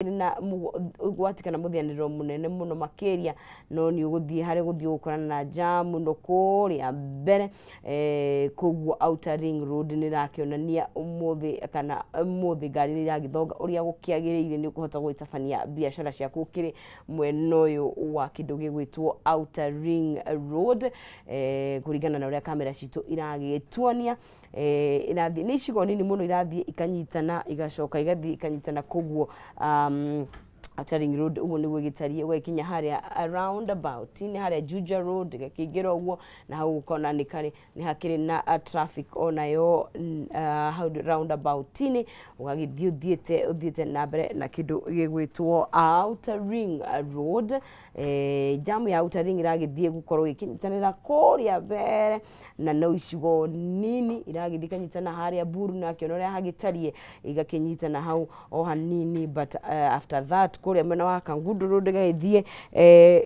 na gwatikana muthianiro munene muno makiria no ni uguthie hari guthie gukorana na jam no kuria mbere koguo Outer Ring Road ni rakionania umuthi kana umuthi ngari ni ragithonga uria gukiagiriire ni ukuhota gwitabania biashara ciaku kiri mwena uyu wa kindu gigwitwo Outer Ring Road kuringana na uria kamera citu iragituonia irathie ni icigo nini muno irathie ikanyitana igacoka igathie ikanyitana koguo Outer Ring Road ugu ni gwigitarie gwekinya haria around about ni haria Juja Road gakigira uguo na hau ukona ni kari ni hakiri na traffic onayo round about ni ugagithiete na mbere na kindu gigwitwo Outer Ring Road jamu ya Outer Ring iragithie gukorwo gikinyitanira kuria mbere na no icigo nini iragithikanyitana haria Buru na kionoria hagitarie igakinyitana hau o hanini but after that kuria mwena wa Kangundo Road gaithie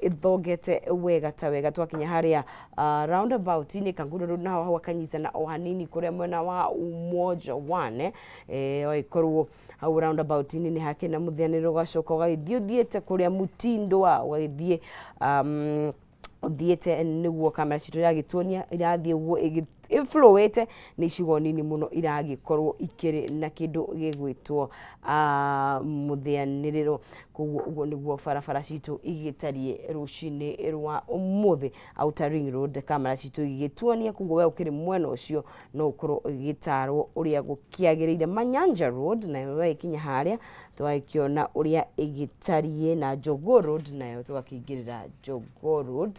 ithongete wega ta wega twakinya haria roundabout ni Kangundo Road naho hau akanyitana o hanini kuria mwena wa Umoja 1 oikorwo hau roundabout ni hakena muthianiro gacoka gaithie kuria Mutindo wa gaithie thiete niguo kamera citu iragituonia irathie uguo influate ni cigo nini muno iragikorwo ikiri na kindu gigwitwo muthianiriro koguo uguo niguo barabara citu igitarie rucini rwa umuthi Outer Ring Road kamera citu igituonia koguo we ukiri mwena ucio no ukorwo igitarwo uria gukiagiriire Manyanja Road na we ikinya haria twakiona uria igitarie na Jogoo Road nayo tugakingirira Jogoo Road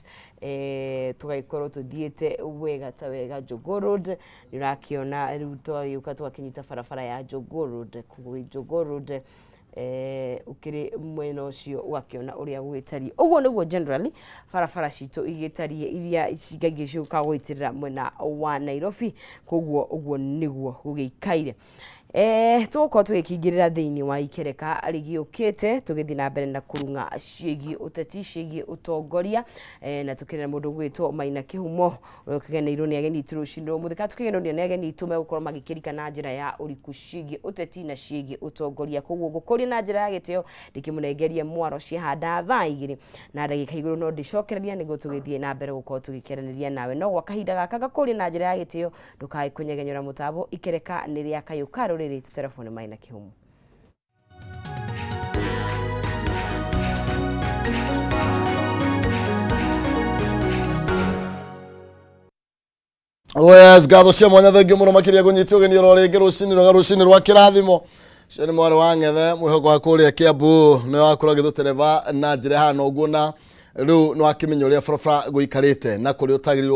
tugaikorwo tuthiete wega ta wega Jogoo Road nirakiona riu twaiyuka twakinyita barabara ya Jogoo Road kuguo Jogoo Road ukiri mwena ucio wakiona uria gwitarie uguo niguo generally barabara citu igitarie iria icigagie ciuka gwitirira mwena wa Nairobi kuguo uguo niguo gugikaire tuko twikingirira thiini wa ikereka rigiukite tugithi na mbere na kurunga ciegi uteti ciegi utongoria na tukirira mundu gwitwo Maina Kihumo ukigeneirwo ni ageni turucindwo muthika tukigeneirwo ni ageni tume gukorwo magikirika na njira ya uriku ciegi uteti na ciegi utongoria koguo gukuri na njira ya gitio ndikimunengerie mwaro cihanda thaa igiri na ndagika iguru no ndicokereria nigo tugithie na mbere gukorwo tugikeraniria nawe no gwa kahinda gaka gakuri na njira ya gitio ndukai kunyegenyora mutabo ikereka ni ria kayukaro telefone Maina Kihumo. Yes, gatho cia mwanya thengio muno makiria gunyitio geni rorenge rucini rwa kirathimo cini mwari wa ngethe mwihoko wa kuria Kiambu ni wakura githutereva na njira hana uguo na riu no akimenya uria barabara guikarite na kuri utagirirwo